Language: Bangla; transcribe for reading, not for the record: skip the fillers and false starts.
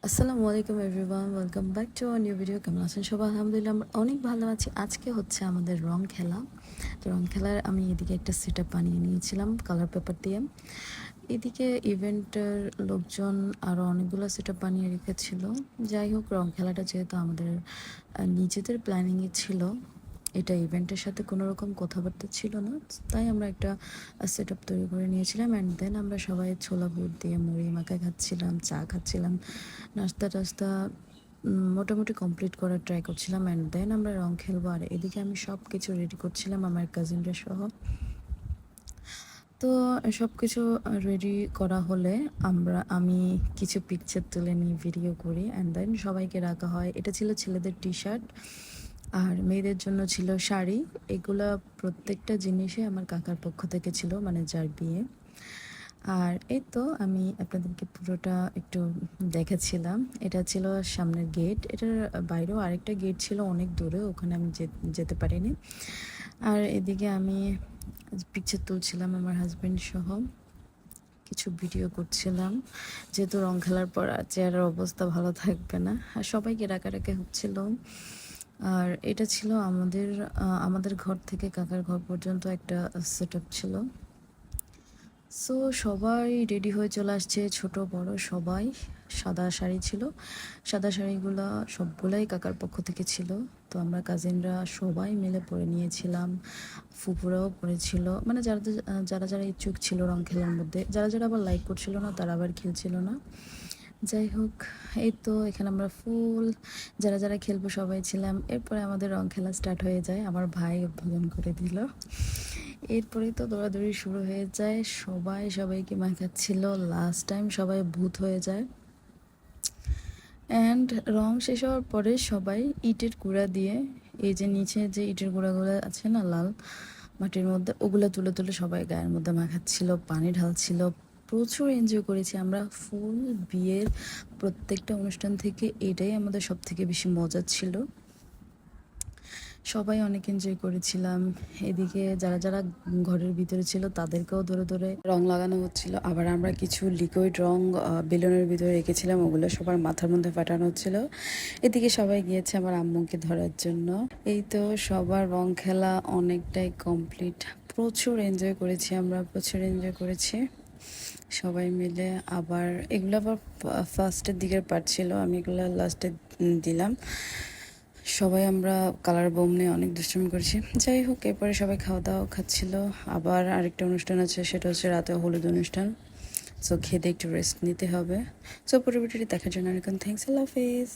আসসালামু আলাইকুম everyone, welcome back to our new video. কেমন আছেন সবাই? আলহামদুলিল্লাহ আমরা অনেক ভালো আছি। আজকে হচ্ছে আমাদের রং খেলা। তো রং খেলার আমি এদিকে একটা সেট আপ বানিয়ে নিয়েছিলাম কালার পেপার দিয়ে। এদিকে ইভেন্টের লোকজন আরও অনেকগুলো সেট আপ বানিয়ে রেখেছিল। যাই হোক, রং খেলাটা যেহেতু আমাদের নিজেদের প্ল্যানিংয়ে ছিল, এটা ইভেন্টের সাথে কোনো রকম কথাবার্তা ছিল না, তাই আমরা একটা সেট আপ তৈরি করে নিয়েছিলাম। অ্যান্ড দেন আমরা সবাই ছোলা বুট দিয়ে মুড়ি মাখা খাচ্ছিলাম, চা খাচ্ছিলাম, নাস্তা টাস্তা মোটামুটি কমপ্লিট করার ট্রাই করছিলাম। অ্যান্ড দেন আমরা রং খেলবো। আর এদিকে আমি সব কিছু রেডি করছিলাম আমার কাজিনরা সহ। তো সব কিছু রেডি করা হলে আমি কিছু পিকচার তুলে নিই, ভিডিও করি, অ্যান্ড দেন সবাইকে রাখা হয়। এটা ছিল ছেলেদের টি শার্ট আর মেয়েদের জন্য ছিল শাড়ি। এগুলা প্রত্যেকটা জিনিসে আমার কাকার পক্ষ থেকে ছিল, মানে যার বিয়ে। আর এই তো আমি আপনাদেরকে পুরোটা একটু দেখাচ্ছিলাম। এটা ছিল সামনের গেট, এটার বাইরেও আরেকটা গেট ছিল অনেক দূরে, ওখানে আমি যেতে পারিনি। আর এদিকে আমি পিকচার তুলছিলাম আমার হাজব্যান্ড সহ, কিছু ভিডিও করছিলাম, যেহেতু রং খেলার পর আর চেহারার অবস্থা ভালো থাকবে না, আর সবাইকে রাখারাখি হচ্ছিল। আর এটা ছিল আমাদের ঘর থেকে কাকার ঘর পর্যন্ত একটা সেট আপ ছিল। সো সবাই রেডি হয়ে চলে আসছে, ছোট বড় সবাই। সাদা শাড়ি ছিল, সাদা শাড়িগুলো সবগুলাই কাকার পক্ষ থেকে ছিল। তো আমরা কাজিনরা সবাই মিলে পরে নিয়েছিলাম, ফুপুরাও পরেছিল, মানে যারা যারা যারা ইচ্ছুক ছিল রং খেলার মধ্যে। যারা যারা আবার লাইক করছিল না তারা আবার খেলছিল না। যাই হোক, এই তো এখানে আমরা ফুল যারা যারা খেলবো সবাই ছিলাম। এরপরে আমাদের রং খেলা স্টার্ট হয়ে যায়, আমার ভাই উদ্বোধন করে দিল। এরপরেই তো দৌড়াদৌড়ি শুরু হয়ে যায়, সবাই সবাইকে মাখাচ্ছিল। লাস্ট টাইম সবাই ভূত হয়ে যায়। অ্যান্ড রং শেষ হওয়ার পরে সবাই ইটের গুঁড়া দিয়ে, এই যে নিচে যে ইটের গুঁড়াগুলো আছে না লাল মাটির মধ্যে, ওগুলো তুলে তুলে সবাই গায়ের মধ্যে মাখাচ্ছিল, পানি ঢালছিল। প্রচুর এনজয় করেছি আমরা। ফুল বিয়ের প্রত্যেকটা অনুষ্ঠান থেকে এটাই আমাদের সব থেকে বেশি মজা ছিল। সবাই অনেক এনজয় করেছিলাম। এদিকে যারা যারা ঘরের ভিতরে ছিল তাদেরকেও ধরে ধরে রং লাগানো হচ্ছিল। আবার আমরা কিছু লিকুইড রং বেলুনের ভিতরে রেখেছিলাম, ওগুলো সবার মাথার মধ্যে ফাটানো হচ্ছিল। এদিকে সবাই গিয়েছে আমার আম্মুকে ধরার জন্য। এই তো সবার রং খেলা অনেকটাই কমপ্লিট। প্রচুর এনজয় করেছি আমরা, প্রচুর এনজয় করেছি সবাই মিলে। আবার এগুলো আবার ফার্স্টের দিকের পার্ট ছিল, আমি এগুলো লাস্টে দিলাম। সবাই আমরা কালার বোম নিয়ে অনেক দুষ্টুমি করেছি। যাই হোক, এরপরে সবাই খাওয়া দাওয়া খাচ্ছিল। আবার আরেকটা অনুষ্ঠান আছে, সেটা হচ্ছে রাতে হলুদ অনুষ্ঠান। সো খেতে একটু রেস্ট নিতে হবে। সো পুরো ভিডিওটি দেখার জন্য অনেক থ্যাংকস, আল্লাহ হাফিজ।